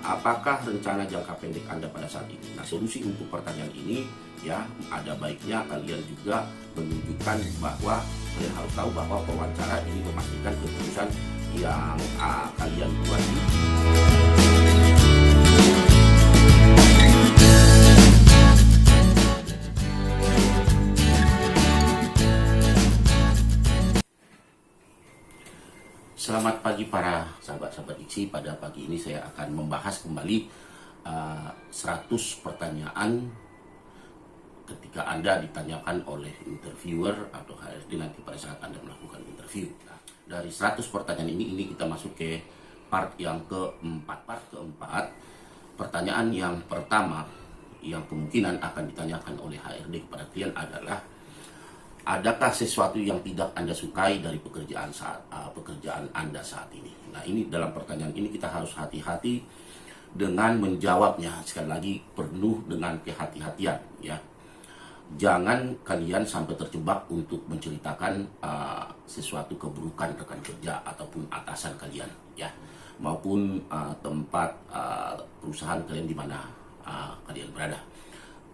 apakah rencana jangka pendek Anda pada saat ini? Nah, solusi untuk pertanyaan ini ya, ada baiknya kalian juga menunjukkan bahwa kalian harus tahu bahwa wawancara ini memastikan keputusan yang kalian buat. Selamat pagi para sahabat-sahabat Diksi. Pada pagi ini saya akan membahas kembali 100 pertanyaan ketika Anda ditanyakan oleh interviewer atau HRD nanti pada saat Anda melakukan interview. Nah, dari 100 pertanyaan ini kita masuk ke part yang keempat. Part keempat, pertanyaan yang pertama yang kemungkinan akan ditanyakan oleh HRD kepada klien adalah, adakah sesuatu yang tidak Anda sukai dari pekerjaan Anda saat ini? Nah, ini dalam pertanyaan ini kita harus hati-hati dengan menjawabnya. Sekali lagi, penuh dengan kehati-hatian ya. Jangan kalian sampai terjebak untuk menceritakan sesuatu keburukan rekan kerja ataupun atasan kalian ya, maupun tempat perusahaan kalian di mana kalian berada.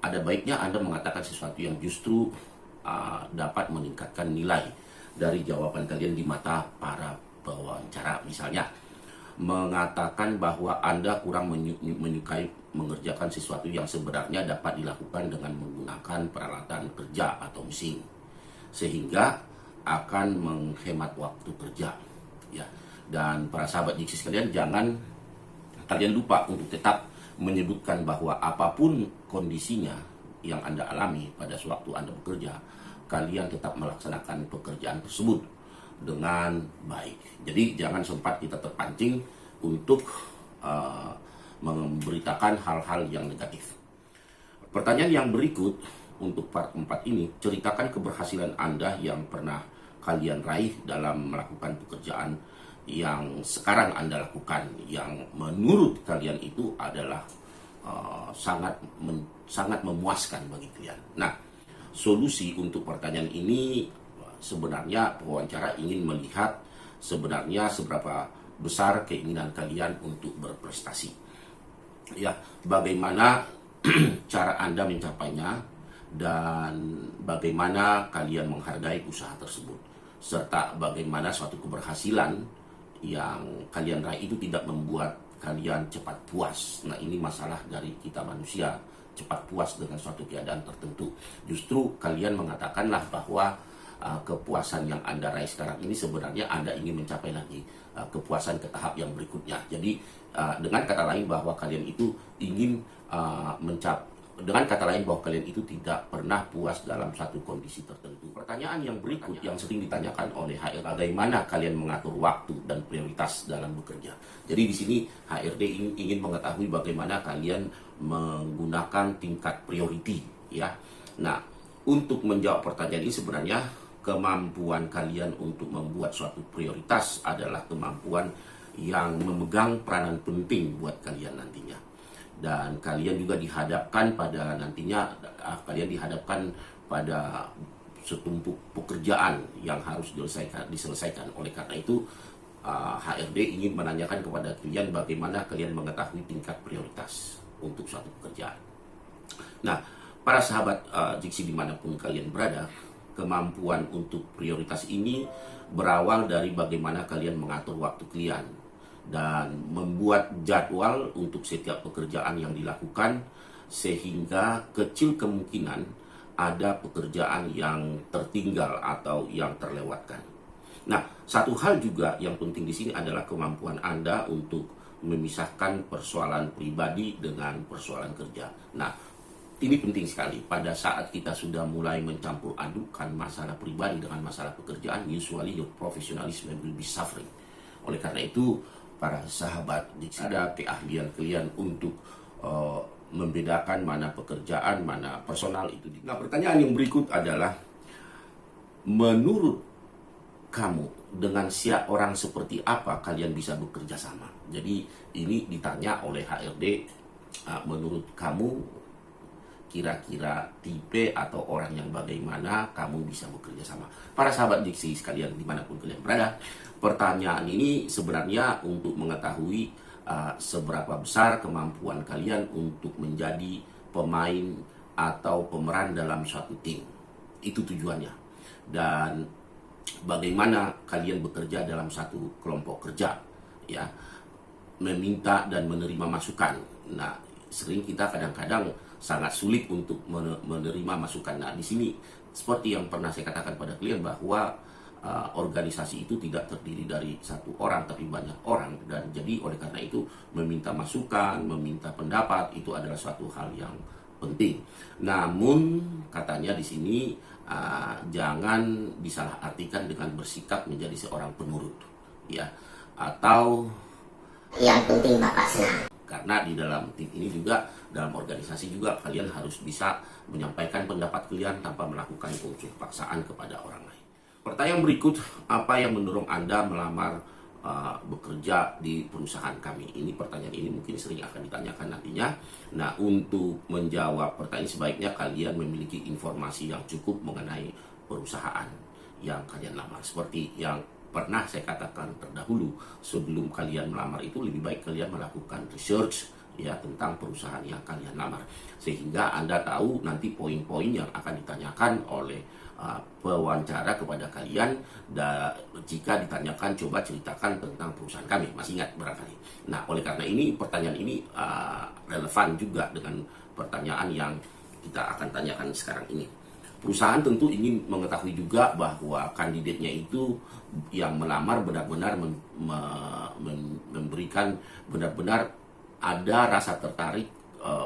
Ada baiknya Anda mengatakan sesuatu yang justru dapat meningkatkan nilai dari jawaban kalian di mata para pewawancara. Misalnya, mengatakan bahwa Anda kurang menyukai mengerjakan sesuatu yang sebenarnya dapat dilakukan dengan menggunakan peralatan kerja atau mesin, sehingga akan menghemat waktu kerja ya. Dan para sahabat Diksi sekalian, jangan kalian lupa untuk tetap menyebutkan bahwa apapun kondisinya yang Anda alami pada sewaktu Anda bekerja, kalian tetap melaksanakan pekerjaan tersebut dengan baik. Jadi jangan sempat kita terpancing untuk memberitakan hal-hal yang negatif. Pertanyaan yang berikut untuk part 4 ini, ceritakan keberhasilan Anda yang pernah kalian raih dalam melakukan pekerjaan yang sekarang Anda lakukan, yang menurut kalian itu adalah sangat memuaskan bagi kalian. Nah, solusi untuk pertanyaan ini sebenarnya pewawancara ingin melihat sebenarnya seberapa besar keinginan kalian untuk berprestasi. Ya, bagaimana cara Anda mencapainya dan bagaimana kalian menghargai usaha tersebut, serta bagaimana suatu keberhasilan yang kalian raih itu tidak membuat kalian cepat puas. Nah, ini masalah dari kita manusia, cepat puas dengan suatu keadaan tertentu. Justru kalian mengatakanlah bahwa kepuasan yang Anda raih sekarang ini sebenarnya Anda ingin mencapai lagi kepuasan ke tahap yang berikutnya. Jadi dengan kata lain bahwa kalian itu ingin dengan kata lain bahwa kalian itu tidak pernah puas dalam satu kondisi tertentu. Pertanyaan yang berikut yang sering ditanyakan oleh HR, bagaimana kalian mengatur waktu dan prioritas dalam bekerja. Jadi di sini HRD ingin mengetahui bagaimana kalian menggunakan tingkat priority ya. Nah, untuk menjawab pertanyaan ini sebenarnya kemampuan kalian untuk membuat suatu prioritas adalah kemampuan yang memegang peranan penting buat kalian nantinya. Dan kalian juga dihadapkan pada nantinya, kalian dihadapkan pada setumpuk pekerjaan yang harus diselesaikan. Oleh karena itu, HRD ingin menanyakan kepada kalian bagaimana kalian mengetahui tingkat prioritas untuk suatu pekerjaan. Nah, para sahabat Diksi dimanapun kalian berada, kemampuan untuk prioritas ini berawal dari bagaimana kalian mengatur waktu kalian dan membuat jadwal untuk setiap pekerjaan yang dilakukan, sehingga kecil kemungkinan ada pekerjaan yang tertinggal atau yang terlewatkan. Nah, satu hal juga yang penting di sini adalah kemampuan Anda untuk memisahkan persoalan pribadi dengan persoalan kerja. Nah, ini penting sekali. Pada saat kita sudah mulai mencampur adukan masalah pribadi dengan masalah pekerjaan, usually your professionalism will be suffering. Oleh karena itu, para sahabat Diksi, ada keahlian kalian untuk membedakan mana pekerjaan, mana personal itu. Nah, pertanyaan yang berikut adalah, menurut kamu dengan orang seperti apa kalian bisa bekerja sama? Jadi ini ditanya oleh HRD, menurut kamu kira-kira tipe atau orang yang bagaimana kamu bisa bekerja sama. Para sahabat Diksi sekalian dimanapun kalian berada, pertanyaan ini sebenarnya untuk mengetahui seberapa besar kemampuan kalian untuk menjadi pemain atau pemeran dalam suatu tim. Itu tujuannya. Dan bagaimana kalian bekerja dalam satu kelompok kerja, ya, meminta dan menerima masukan. Nah, sering kita kadang-kadang sangat sulit untuk menerima masukan. Nah, di sini seperti yang pernah saya katakan pada klien bahwa organisasi itu tidak terdiri dari satu orang tapi banyak orang, dan jadi oleh karena itu meminta masukan, meminta pendapat itu adalah suatu hal yang penting. Namun katanya di sini jangan disalahartikan dengan bersikap menjadi seorang penurut, ya, atau yang penting Bapak senang. karena di dalam tim ini juga, dalam organisasi juga, kalian harus bisa menyampaikan pendapat kalian tanpa melakukan unsur paksaan kepada orang lain. Pertanyaan berikut, apa yang mendorong Anda melamar bekerja di perusahaan kami? Ini pertanyaan ini mungkin sering akan ditanyakan nantinya. Nah, untuk menjawab pertanyaan sebaiknya kalian memiliki informasi yang cukup mengenai perusahaan yang kalian lamar. Seperti yang pernah saya katakan terdahulu, sebelum kalian melamar itu lebih baik kalian melakukan research, ya, tentang perusahaan yang kalian lamar, sehingga Anda tahu nanti poin-poin yang akan ditanyakan oleh pewawancara kepada kalian. Jika ditanyakan, coba ceritakan tentang perusahaan kami, masih ingat barangkali. Nah, oleh karena ini pertanyaan ini relevan juga dengan pertanyaan yang kita akan tanyakan sekarang ini. Perusahaan tentu ingin mengetahui juga bahwa kandidatnya itu yang melamar benar-benar memberikan, benar-benar ada rasa tertarik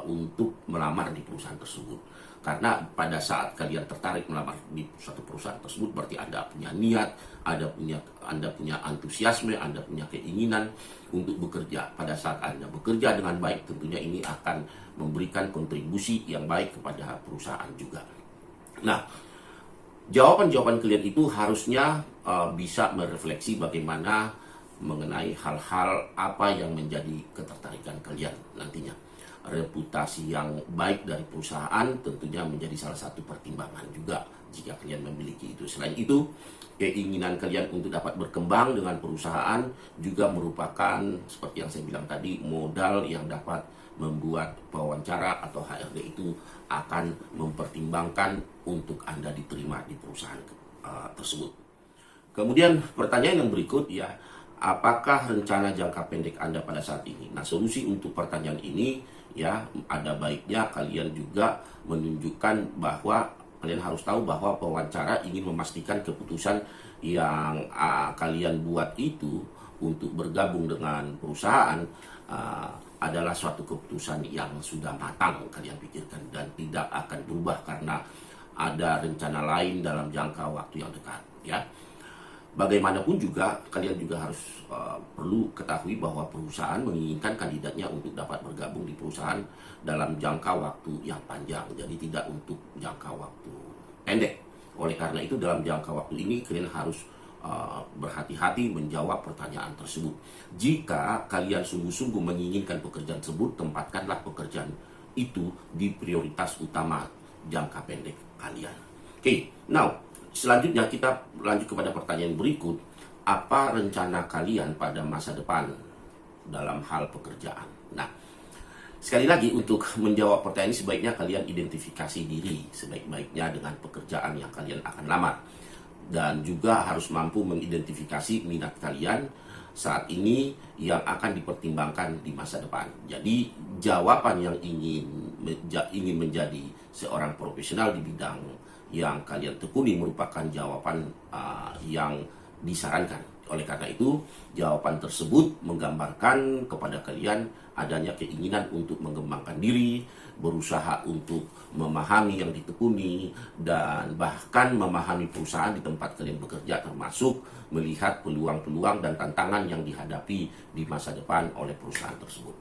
untuk melamar di perusahaan tersebut. Karena pada saat kalian tertarik melamar di suatu perusahaan tersebut, berarti Anda punya niat, Anda punya antusiasme, Anda punya keinginan untuk bekerja. Pada saat Anda bekerja dengan baik, tentunya ini akan memberikan kontribusi yang baik kepada perusahaan juga. Nah, jawaban-jawaban kalian itu harusnya bisa merefleksi bagaimana mengenai hal-hal apa yang menjadi ketertarikan kalian nantinya. Reputasi yang baik dari perusahaan tentunya menjadi salah satu pertimbangan juga jika kalian memiliki itu. Selain itu, keinginan kalian untuk dapat berkembang dengan perusahaan juga merupakan, seperti yang saya bilang tadi, modal yang dapat membuat pewawancara atau HRD itu akan mempertimbangkan untuk Anda diterima di perusahaan tersebut. Kemudian pertanyaan yang berikut, ya, apakah rencana jangka pendek Anda pada saat ini? Nah, solusi untuk pertanyaan ini, ya, ada baiknya kalian juga menunjukkan bahwa kalian harus tahu bahwa pewawancara ingin memastikan keputusan yang kalian buat itu untuk bergabung dengan perusahaan adalah suatu keputusan yang sudah matang kalian pikirkan dan tidak akan berubah karena ada rencana lain dalam jangka waktu yang dekat, ya. Bagaimanapun juga kalian juga harus perlu ketahui bahwa perusahaan menginginkan kandidatnya untuk dapat bergabung di perusahaan dalam jangka waktu yang panjang, jadi tidak untuk jangka waktu pendek. Oleh karena itu dalam jangka waktu ini kalian harus berhati-hati menjawab pertanyaan tersebut. Jika kalian sungguh-sungguh menginginkan pekerjaan tersebut, tempatkanlah pekerjaan itu di prioritas utama jangka pendek kalian. Oke, now selanjutnya kita lanjut kepada pertanyaan berikut. Apa rencana kalian pada masa depan dalam hal pekerjaan? Nah, sekali lagi untuk menjawab pertanyaan ini sebaiknya kalian identifikasi diri sebaik-baiknya dengan pekerjaan yang kalian akan lamar. Dan juga harus mampu mengidentifikasi minat kalian saat ini yang akan dipertimbangkan di masa depan. Jadi jawaban yang ingin menjadi seorang profesional di bidang yang kalian tekuni merupakan jawaban yang disarankan. Oleh karena itu, jawaban tersebut menggambarkan kepada kalian adanya keinginan untuk mengembangkan diri, berusaha untuk memahami yang ditekuni, dan bahkan memahami perusahaan di tempat kalian bekerja, termasuk melihat peluang-peluang dan tantangan yang dihadapi di masa depan oleh perusahaan tersebut.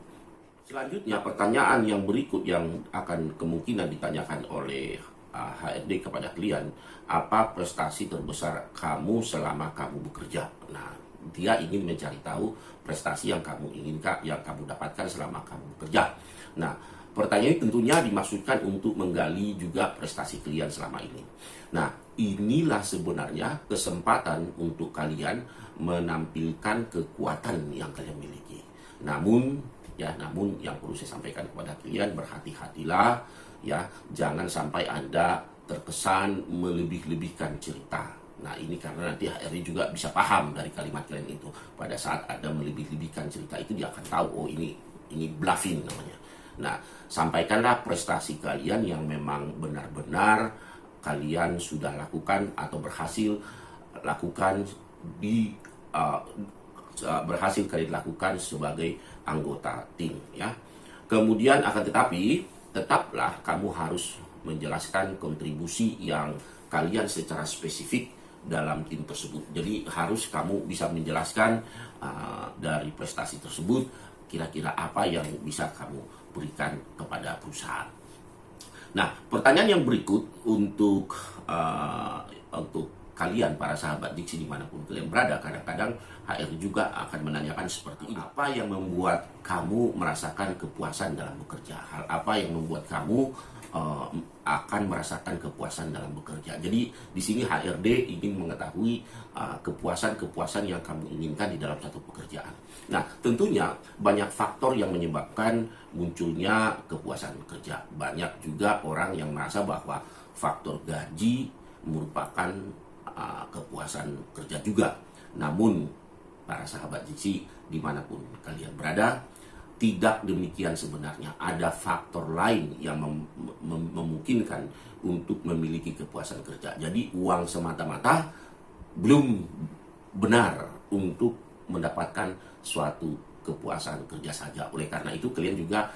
Selanjutnya, pertanyaan yang berikut yang akan kemungkinan ditanyakan oleh HRD kepada klien, apa prestasi terbesar kamu selama kamu bekerja? Nah, dia ingin mencari tahu prestasi yang kamu inginkan, yang kamu dapatkan selama kamu bekerja. Nah, pertanyaan ini tentunya dimaksudkan untuk menggali juga prestasi klien selama ini. Nah, inilah sebenarnya kesempatan untuk kalian menampilkan kekuatan yang kalian miliki. Namun yang perlu saya sampaikan kepada kalian, berhati-hatilah ya, jangan sampai Anda terkesan melebih-lebihkan cerita. Nah, ini karena nanti HRD juga bisa paham dari kalimat kalian itu. Pada saat Anda melebih-lebihkan cerita itu, dia akan tahu, oh ini bluffing namanya. Nah, sampaikanlah prestasi kalian yang memang benar-benar kalian sudah lakukan atau berhasil lakukan berhasil kalian lakukan sebagai anggota tim ya. Kemudian akan tetapi tetaplah kamu harus menjelaskan kontribusi yang kalian secara spesifik dalam tim tersebut. Jadi harus kamu bisa menjelaskan dari prestasi tersebut kira-kira apa yang bisa kamu berikan kepada perusahaan. Nah, pertanyaan yang berikut untuk kalian para sahabat diksi dimanapun kalian berada, kadang-kadang HR juga akan menanyakan seperti ini. Apa yang membuat kamu merasakan kepuasan dalam bekerja? Hal apa yang membuat kamu akan merasakan kepuasan dalam bekerja? Jadi di sini HRD ingin mengetahui kepuasan-kepuasan yang kamu inginkan di dalam satu pekerjaan. Nah, tentunya banyak faktor yang menyebabkan munculnya kepuasan kerja. Banyak juga orang yang merasa bahwa faktor gaji merupakan kepuasan kerja juga. Namun para sahabat diksi dimanapun kalian berada, tidak demikian sebenarnya. Ada faktor lain yang memungkinkan untuk memiliki kepuasan kerja. Jadi uang semata-mata belum benar untuk mendapatkan suatu kepuasan kerja saja. Oleh karena itu kalian juga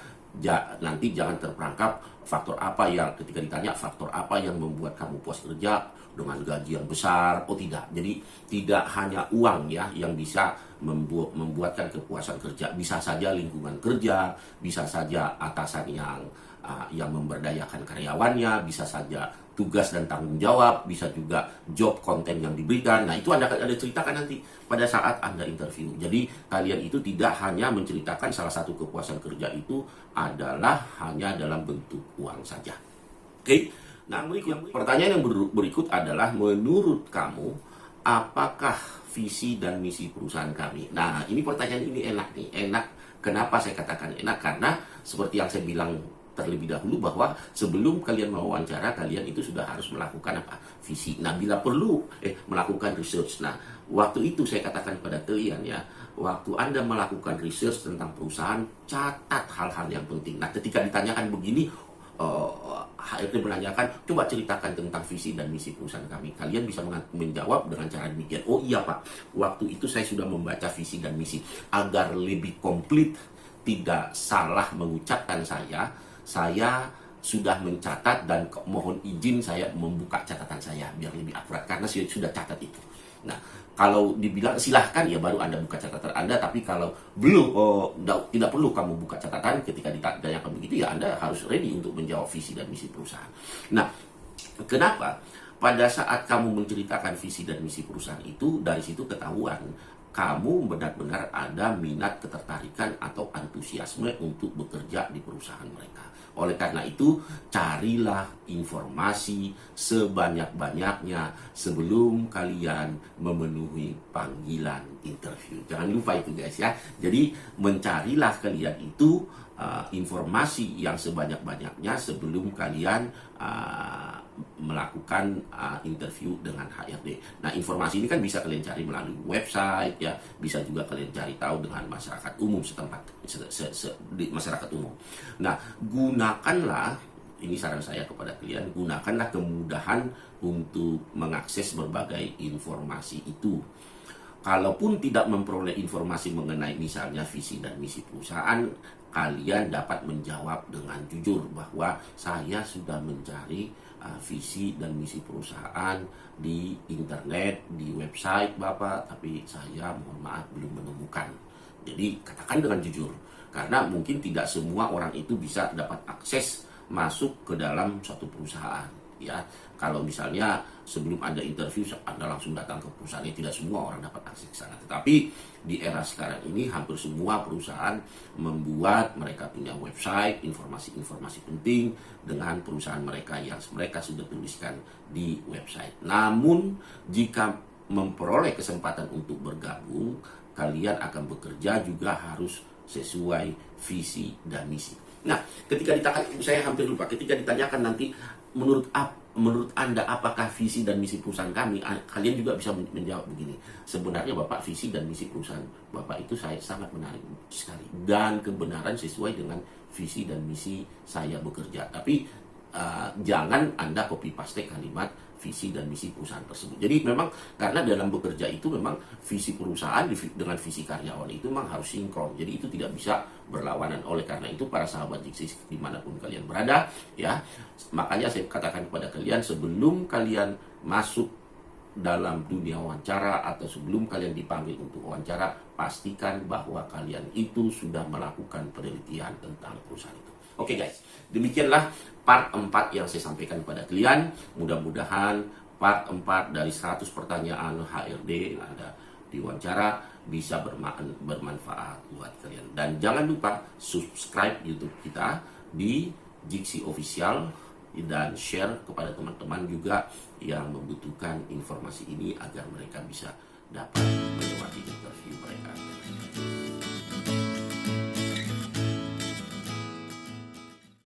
nanti jangan terperangkap faktor apa yang, ketika ditanya faktor apa yang membuat kamu puas kerja dengan gaji yang besar. Oh tidak, jadi tidak hanya uang ya yang bisa membuatkan kepuasan kerja. Bisa saja lingkungan kerja, bisa saja atasan yang memberdayakan karyawannya, bisa saja tugas dan tanggung jawab, bisa juga job konten yang diberikan. Nah, itu Anda ceritakan nanti pada saat Anda interview. Jadi kalian itu tidak hanya menceritakan salah satu kepuasan kerja itu adalah hanya dalam bentuk uang saja. Oke. Nah, pertanyaan yang berikut adalah, menurut kamu apakah visi dan misi perusahaan kami? Nah, ini pertanyaan ini enak nih. Enak. Kenapa saya katakan enak? Karena seperti yang saya bilang terlebih dahulu, bahwa sebelum kalian mewawancara, kalian itu sudah harus melakukan visi. Nah, bila perlu melakukan research. Nah, waktu itu saya katakan pada kalian ya, waktu Anda melakukan research tentang perusahaan, catat hal-hal yang penting. Nah, ketika ditanyakan begini, HRD menanyakan, coba ceritakan tentang visi dan misi perusahaan kami. Kalian bisa menjawab dengan cara demikian. Oh iya Pak, waktu itu saya sudah membaca visi dan misi. Agar lebih komplit, tidak salah mengucapkan saya sudah mencatat dan mohon izin saya membuka catatan saya biar lebih akurat karena saya sudah catat itu. Nah, kalau dibilang silahkan ya baru Anda buka catatan Anda, tapi kalau belum, tidak perlu kamu buka catatan. Ketika ditanyakan begitu ya Anda harus ready untuk menjawab visi dan misi perusahaan. Nah, kenapa? Pada saat kamu menceritakan visi dan misi perusahaan itu, dari situ ketahuan kamu benar-benar ada minat, ketertarikan atau antusiasme untuk bekerja di perusahaan mereka. Oleh karena itu, carilah informasi sebanyak-banyaknya sebelum kalian memenuhi panggilan interview. Jangan lupa itu guys ya. Jadi mencarilah kalian itu informasi yang sebanyak-banyaknya sebelum kalian melakukan interview dengan HRD. Nah, informasi ini kan bisa kalian cari melalui website ya, bisa juga kalian cari tahu dengan masyarakat umum setempat, di masyarakat umum. Nah, gunakanlah, ini saran saya kepada kalian, gunakanlah kemudahan untuk mengakses berbagai informasi itu. Kalaupun tidak memperoleh informasi mengenai misalnya visi dan misi perusahaan, kalian dapat menjawab dengan jujur bahwa saya sudah mencari visi dan misi perusahaan di internet, di website Bapak, tapi saya mohon maaf belum menemukan. Jadi katakan dengan jujur, karena mungkin tidak semua orang itu bisa dapat akses masuk ke dalam suatu perusahaan. Ya, kalau misalnya sebelum Anda interview Anda langsung datang ke perusahaan, tidak semua orang dapat akses ke sana. Tetapi di era sekarang ini hampir semua perusahaan membuat mereka punya website, informasi-informasi penting dengan perusahaan mereka yang mereka sudah tuliskan di website. Namun jika memperoleh kesempatan untuk bergabung, kalian akan bekerja juga harus sesuai visi dan misi. Nah, ketika ditanyakan, saya hampir lupa, ketika ditanyakan nanti menurut Anda apakah visi dan misi perusahaan kami, kalian juga bisa menjawab begini. Sebenarnya Bapak, visi dan misi perusahaan Bapak itu saya sangat menarik sekali, dan kebenaran sesuai dengan visi dan misi saya bekerja. Tapi jangan Anda copy paste kalimat visi dan misi perusahaan tersebut. Jadi memang karena dalam bekerja itu memang visi perusahaan dengan visi karyawan itu memang harus sinkron. Jadi itu tidak bisa berlawanan. Oleh karena itu para sahabat Jiksi dimanapun kalian berada, ya, makanya saya katakan kepada kalian, sebelum kalian masuk dalam dunia wawancara atau sebelum kalian dipanggil untuk wawancara, pastikan bahwa kalian itu sudah melakukan penelitian tentang perusahaan itu. Oke guys, demikianlah part 4 yang saya sampaikan kepada kalian. Mudah-mudahan part 4 dari 100 pertanyaan HRD yang ada di wawancara bisa bermanfaat buat kalian. Dan jangan lupa subscribe YouTube kita di Jiksi Official dan share kepada teman-teman juga yang membutuhkan informasi ini agar mereka bisa dapat melewati interview mereka.